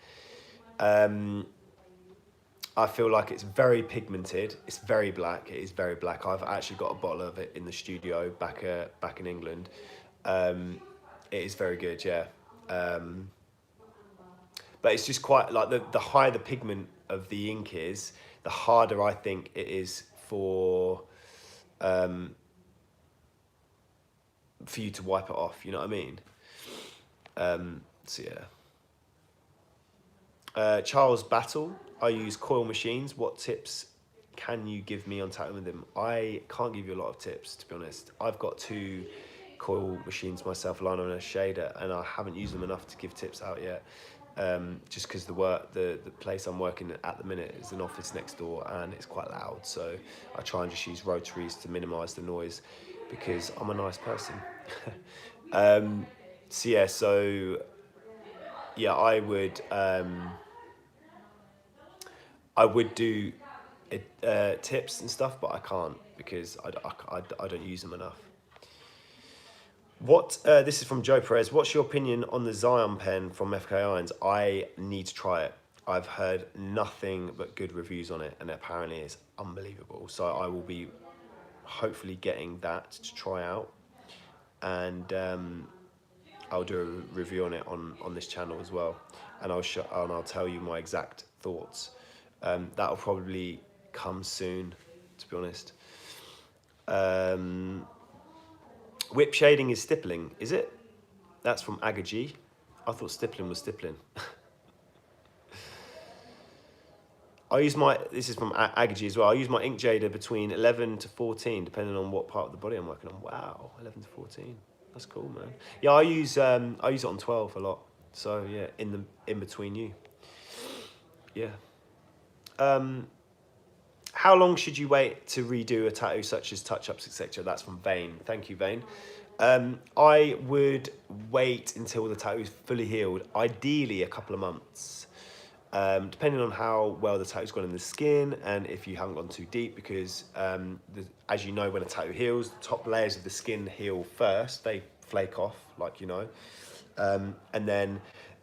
I feel like it's very pigmented. It's very black. It is very black. I've actually got a bottle of it in the studio back in England. It is very good, yeah. But it's just quite like the higher the pigment of the ink is, the harder I think it is for you to wipe it off. You know what I mean? So yeah. Charles Battle. I use coil machines. What tips can you give me on tattooing with them? I can't give you a lot of tips, to be honest. I've got 2 coil machines myself, a liner and a shader, and I haven't used them enough to give tips out yet. Just because the place I'm working at the minute is an office next door and it's quite loud, so I try and just use rotaries to minimise the noise because I'm a nice person. So yeah, I would do tips and stuff, but I can't because I don't use them enough. This is from Joe Perez. What's your opinion on the Zion pen from FK Irons? I need to try it. I've heard nothing but good reviews on it, and apparently it's unbelievable. So I will be hopefully getting that to try out, and I'll do a review on it on this channel as well, and I'll tell you my exact thoughts. That'll probably come soon, to be honest. Whip shading is stippling, is it? That's from Agaji. I thought stippling was stippling. This is from Agaji as well. I use my ink jader between 11 to 14, depending on what part of the body I'm working on. Wow, 11 to 14. That's cool, man. Yeah, I use it on 12 a lot. So yeah, in between you. Yeah. How long should you wait to redo a tattoo such as touch-ups, etc.? That's from Vane. Thank you, Vane. I would wait until the tattoo is fully healed, ideally a couple of months, depending on how well the tattoo's gone in the skin and if you haven't gone too deep, because as you know, when a tattoo heals, the top layers of the skin heal first. They flake off, like you know, and then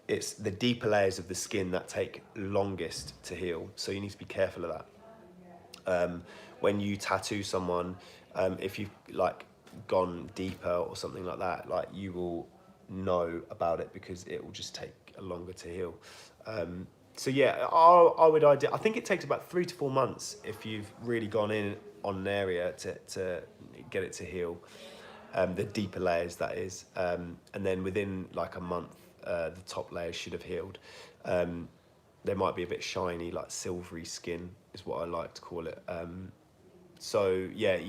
it's the deeper layers of the skin that take longest to heal. So you need to be careful of that. When you tattoo someone, if you've like gone deeper or something like that, like you will know about it because it will just take longer to heal. So yeah, I think it takes about 3 to 4 months if you've really gone in on an area to get it to heal, the deeper layers that is, and then within like a month, the top layers should have healed. They might be a bit shiny, like silvery skin is what I like to call it. So yeah,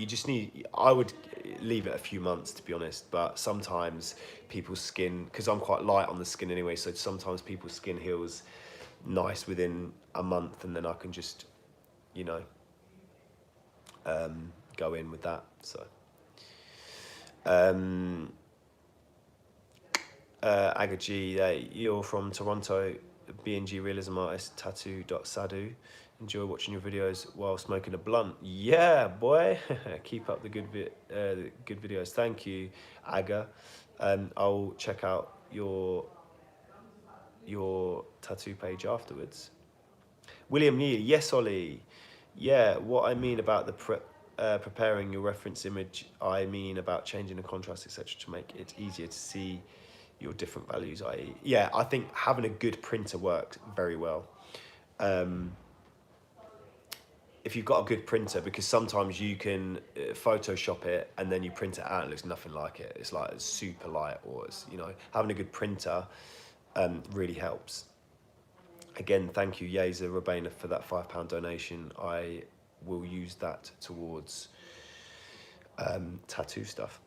I would leave it a few months, to be honest, but sometimes people's skin, because I'm quite light on the skin anyway, so sometimes people's skin heals nice within a month, and then I can just, you know, go in with that. So Agaji, you're from Toronto, BNG Realism Artist, tattoo.sadu. Enjoy watching your videos while smoking a blunt. Yeah, boy. Keep up the good videos. Thank you, Aga. I'll check out your tattoo page afterwards. William Neal, yes, Ollie. Yeah, what I mean about the preparing your reference image, I mean about changing the contrast, etc., to make it easier to see your different values. Yeah, I think having a good printer works very well. If you've got a good printer, because sometimes you can Photoshop it and then you print it out and it looks nothing like it. It's like it's super light, or it's, you know, having a good printer really helps. Again, thank you, Yeza Rabena, for that £5 donation. I will use that towards tattoo stuff.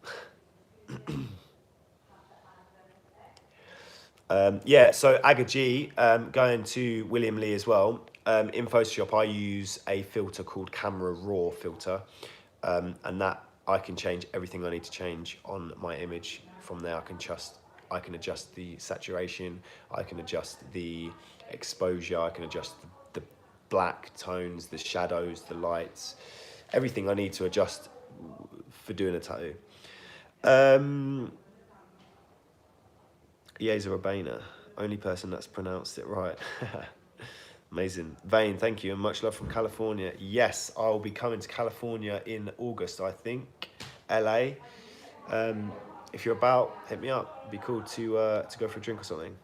Yeah, so Aga G, going to William Lee as well. In Photoshop, I use a filter called Camera Raw filter, and that I can change everything I need to change on my image. From there, I can adjust the saturation, I can adjust the exposure, I can adjust the black tones, the shadows, the lights, everything I need to adjust for doing a tattoo. Yeza Rabena, only person that's pronounced it right. Amazing. Vane, thank you, and much love from California. Yes, I'll be coming to California in August, I think. LA. If you're about, hit me up. It'd be cool to go for a drink or something.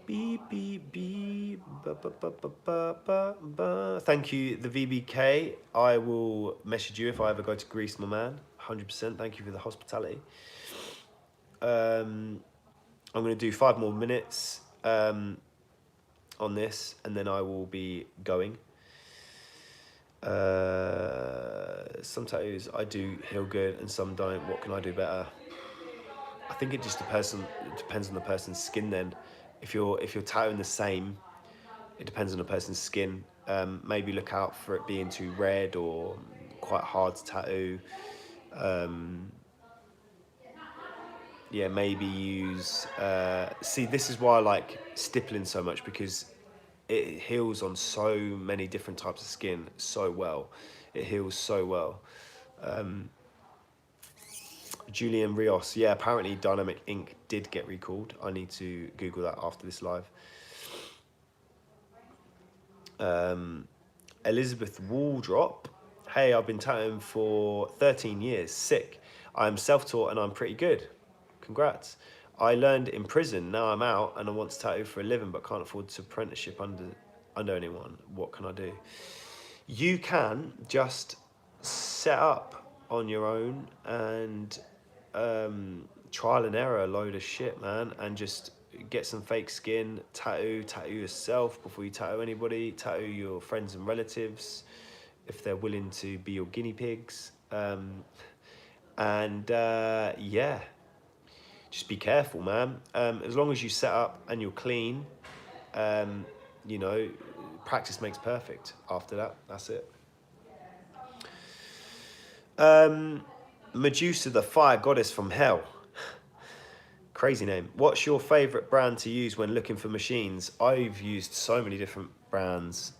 Beep, beep, beep. Ba, ba, ba, ba, ba, ba, ba. Thank you, the VBK. I will message you if I ever go to Greece, my man. 100%. Thank you for the hospitality. I'm going to do 5 more minutes on this, and then I will be going. Some tattoos I do heal good and some don't. What can I do better? I think it just depends on the person's skin. Then if you're tattooing the same, it depends on the person's skin. Maybe look out for it being too red or quite hard to tattoo. Yeah, maybe use see, this is why I like stippling so much, because it heals on so many different types of skin so well. It heals so well. Julian Rios, yeah, apparently Dynamic Ink did get recalled. I need to Google that after this live. Elizabeth Waldrop, hey, I've been tattooing for 13 years, sick. I'm self-taught and I'm pretty good. Congrats. I learned in prison, now I'm out and I want to tattoo for a living but can't afford to apprenticeship under anyone. What can I do? You can just set up on your own and trial and error a load of shit, man, and just get some fake skin, tattoo yourself before you tattoo anybody, tattoo your friends and relatives if they're willing to be your guinea pigs. Yeah, just be careful, man. As long as you set up and you're clean, you know, practice makes perfect. After that, that's it. Medusa, the fire goddess from hell. Crazy name. What's your favourite brand to use when looking for machines? I've used so many different brands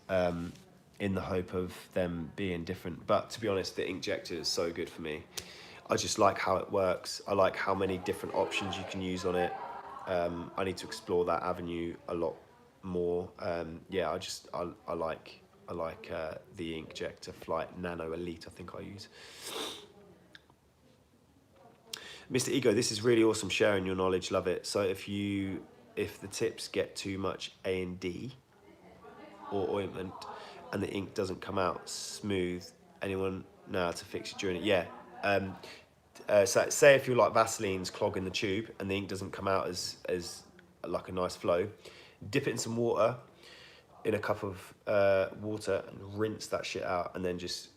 in the hope of them being different. But to be honest, the Inkjector is so good for me. I just like how it works. I like how many different options you can use on it. I need to explore that avenue a lot more. Yeah, I like the Inkjector Flight Nano Elite, I think I use. Mr. Ego, this is really awesome, sharing your knowledge, love it. So if the tips get too much A&D or ointment and the ink doesn't come out smooth, anyone know how to fix it during it? Yeah. So say if you're like Vaseline's clogging the tube and the ink doesn't come out as like a nice flow, dip it in some water, in a cup of water, and rinse that shit out, and then just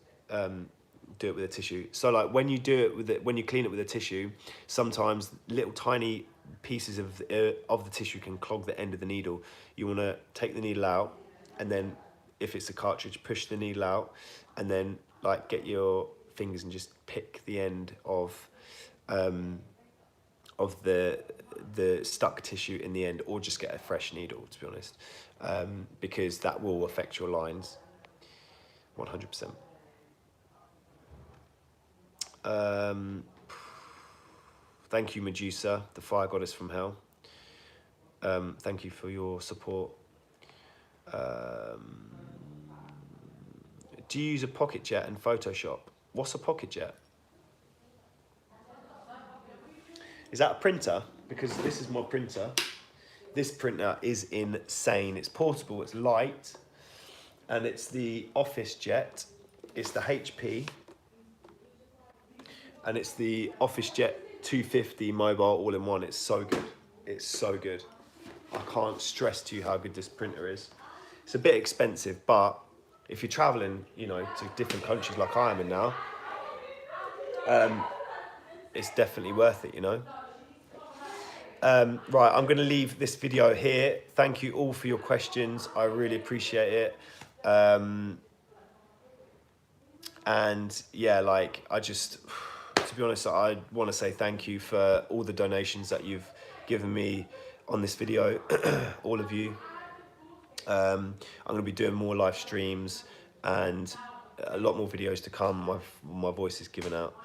do it with a tissue. So like when you do it with it, when you clean it with a tissue, sometimes little tiny pieces of the tissue can clog the end of the needle. You want to take the needle out, and then if it's a cartridge, push the needle out, and then like get your fingers and just pick the end of the stuck tissue in the end, or just get a fresh needle, to be honest, because that will affect your lines 100%. Thank you, Medusa, the fire goddess from hell. Thank you for your support. Do you use a Pocket Jet in Photoshop? What's a Pocket Jet? Is that a printer? Because this is my printer. This printer is insane. It's portable, it's light, and it's the Office Jet. It's the HP, and it's the Office Jet 250 mobile all-in-one. It's so good. It's so good. I can't stress to you how good this printer is. It's a bit expensive, but if you're traveling, you know, to different countries like I am in now, it's definitely worth it, you know. Right, I'm going to leave this video here. Thank you all for your questions. I really appreciate it. And yeah, like, I just, to be honest, I want to say thank you for all the donations that you've given me on this video, all of you. I'm going to be doing more live streams and a lot more videos to come. My voice is giving out.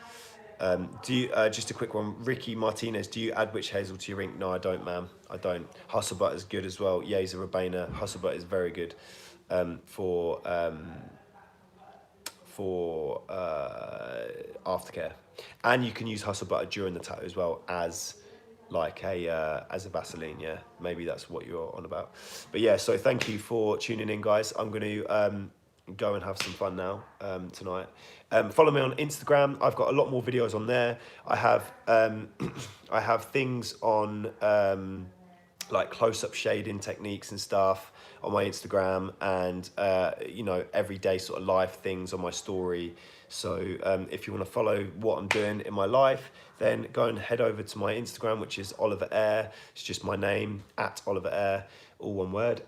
Do you, just a quick one, Ricky Martinez, do you add Witch Hazel to your ink? No, I don't, ma'am. I don't. Hustlebut is good as well. Yeza Rabena, Hustlebut is very good for aftercare. And you can use Hustlebut during the tattoo as well as like as a Vaseline, yeah. Maybe that's what you're on about. But yeah, so thank you for tuning in, guys. I'm going to go and have some fun now tonight. Follow me on Instagram. I've got a lot more videos on there. I have I have things on like close-up shading techniques and stuff on my Instagram, and you know, everyday sort of live things on my story. So if you want to follow what I'm doing in my life, then go and head over to my Instagram, which is Oliver Air. It's just my name, @Oliver Air, all one word.